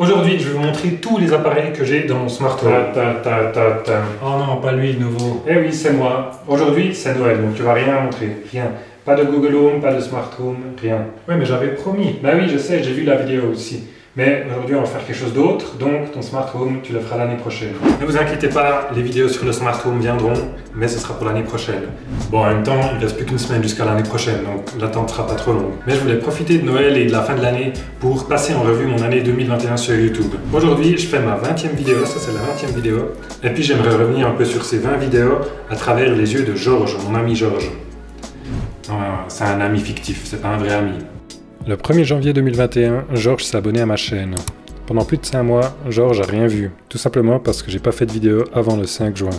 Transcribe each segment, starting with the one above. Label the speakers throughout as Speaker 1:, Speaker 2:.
Speaker 1: Aujourd'hui, je vais vous montrer tous les appareils que j'ai dans mon smart home.
Speaker 2: Oh non, pas lui, le nouveau.
Speaker 1: Eh oui, c'est moi. Aujourd'hui, c'est Noël, donc tu vas rien montrer. Rien. Pas de Google Home, pas de Smart Home, rien.
Speaker 2: Ouais, mais j'avais promis.
Speaker 1: Bah oui, je sais, j'ai vu la vidéo aussi. Mais aujourd'hui, on va faire quelque chose d'autre, donc ton Smart Home, tu le feras l'année prochaine. Ne vous inquiétez pas, les vidéos sur le Smart Home viendront, mais ce sera pour l'année prochaine. Bon, en même temps, il ne reste plus qu'une semaine jusqu'à l'année prochaine, donc l'attente sera pas trop longue. Mais je voulais profiter de Noël et de la fin de l'année pour passer en revue mon année 2021 sur YouTube. Aujourd'hui, je fais ma 20e vidéo, ça c'est la 20e vidéo, et puis j'aimerais revenir un peu sur ces 20 vidéos à travers les yeux de Georges, mon ami Georges. Non, c'est un ami fictif, c'est pas un vrai ami.
Speaker 2: Le 1er janvier 2021, Georges s'est abonné à ma chaîne. Pendant plus de 5 mois, Georges n'a rien vu, tout simplement parce que j'ai pas fait de vidéo avant le 5 juin.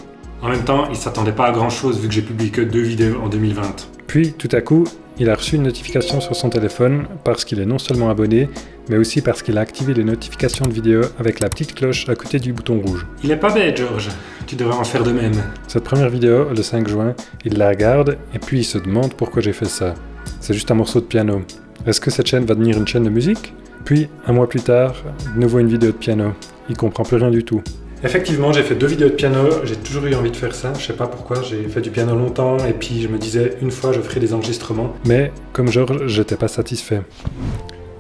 Speaker 1: En même temps, il s'attendait pas à grand chose vu que j'ai publié que 2 vidéos en 2020.
Speaker 2: Puis, tout à coup, il a reçu une notification sur son téléphone parce qu'il est non seulement abonné, mais aussi parce qu'il a activé les notifications de vidéos avec la petite cloche à côté du bouton rouge.
Speaker 1: Il est pas bête, Georges. Tu devrais en faire de même.
Speaker 2: Cette première vidéo, le 5 juin, il la regarde et puis il se demande pourquoi j'ai fait ça. C'est juste un morceau de piano. Est-ce que cette chaîne va devenir une chaîne de musique ? Puis, un mois plus tard, de nouveau une vidéo de piano. Il comprend plus rien du tout.
Speaker 1: Effectivement, j'ai fait 2 vidéos de piano, j'ai toujours eu envie de faire ça, je sais pas pourquoi, j'ai fait du piano longtemps et puis je me disais une fois je ferai des enregistrements.
Speaker 2: Mais, comme Georges, j'étais pas satisfait.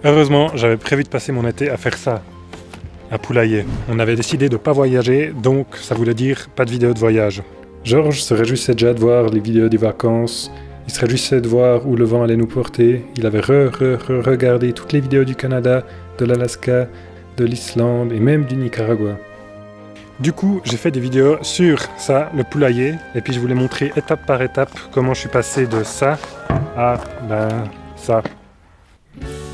Speaker 2: Heureusement, j'avais prévu de passer mon été à faire ça, à poulailler. On avait décidé de pas voyager, donc ça voulait dire pas de vidéo de voyage. Georges se réjouissait déjà de voir les vidéos des vacances, il se réjouissait de voir où le vent allait nous porter, il avait regardé toutes les vidéos du Canada, de l'Alaska, de l'Islande et même du Nicaragua. Du coup, j'ai fait des vidéos sur ça, le poulailler, et puis je voulais montrer étape par étape comment je suis passé de ça à ça.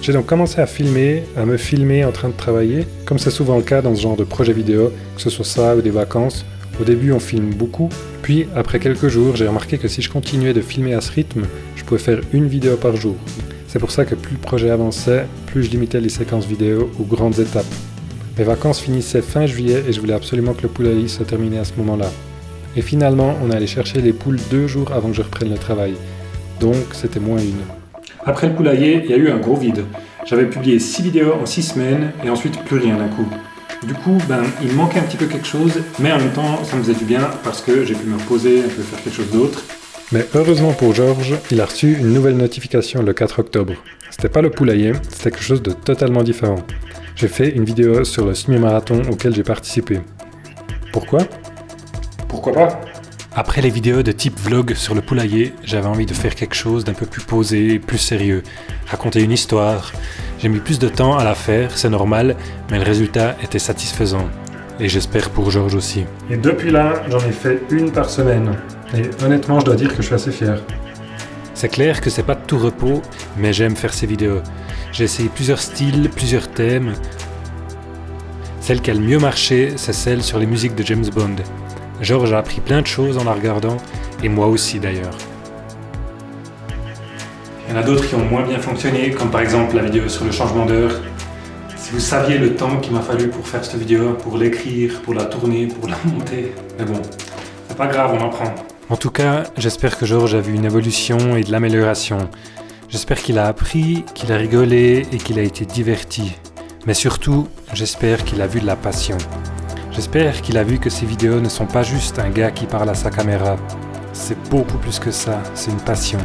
Speaker 2: J'ai donc commencé à me filmer en train de travailler, comme c'est souvent le cas dans ce genre de projet vidéo, que ce soit ça ou des vacances. Au début, on filme beaucoup, puis après quelques jours, j'ai remarqué que si je continuais de filmer à ce rythme, je pouvais faire une vidéo par jour. C'est pour ça que plus le projet avançait, plus je limitais les séquences vidéo aux grandes étapes. Mes vacances finissaient fin juillet et je voulais absolument que le poulailler se terminait à ce moment-là. Et finalement, on allait chercher les poules 2 jours avant que je reprenne le travail. Donc, c'était -1.
Speaker 1: Après le poulailler, il y a eu un gros vide. J'avais publié 6 vidéos en 6 semaines et ensuite plus rien d'un coup. Du coup, il me manquait un petit peu quelque chose, mais en même temps, ça me faisait du bien parce que j'ai pu me reposer, un peu faire quelque chose d'autre.
Speaker 2: Mais heureusement pour Georges, il a reçu une nouvelle notification le 4 octobre. C'était pas le poulailler, c'était quelque chose de totalement différent. J'ai fait une vidéo sur le semi-marathon auquel j'ai participé. Pourquoi ?
Speaker 1: Pourquoi pas ?
Speaker 2: Après les vidéos de type vlog sur le poulailler, j'avais envie de faire quelque chose d'un peu plus posé, plus sérieux. Raconter une histoire. J'ai mis plus de temps à la faire, c'est normal, mais le résultat était satisfaisant. Et j'espère pour Georges aussi.
Speaker 1: Et depuis là, j'en ai fait une par semaine. Et honnêtement, je dois dire que je suis assez fier.
Speaker 2: C'est clair que c'est pas de tout repos, mais j'aime faire ces vidéos. J'ai essayé plusieurs styles, plusieurs thèmes. Celle qui a le mieux marché, c'est celle sur les musiques de James Bond. Georges a appris plein de choses en la regardant, et moi aussi d'ailleurs.
Speaker 1: Il y en a d'autres qui ont moins bien fonctionné, comme par exemple la vidéo sur le changement d'heure. Si vous saviez le temps qu'il m'a fallu pour faire cette vidéo, pour l'écrire, pour la tourner, pour la monter. Mais bon, c'est pas grave, on apprend.
Speaker 2: En tout cas, j'espère que Georges a vu une évolution et de l'amélioration. J'espère qu'il a appris, qu'il a rigolé et qu'il a été diverti. Mais surtout, j'espère qu'il a vu de la passion. J'espère qu'il a vu que ces vidéos ne sont pas juste un gars qui parle à sa caméra. C'est beaucoup plus que ça, c'est une passion.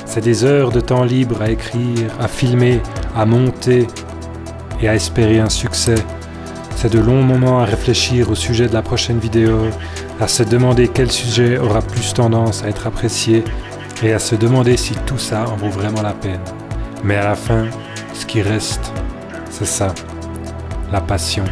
Speaker 2: C'est des heures de temps libre à écrire, à filmer, à monter et à espérer un succès. C'est de longs moments à réfléchir au sujet de la prochaine vidéo, à se demander quel sujet aura plus tendance à être apprécié et à se demander si tout ça en vaut vraiment la peine. Mais à la fin, ce qui reste, c'est ça, la passion.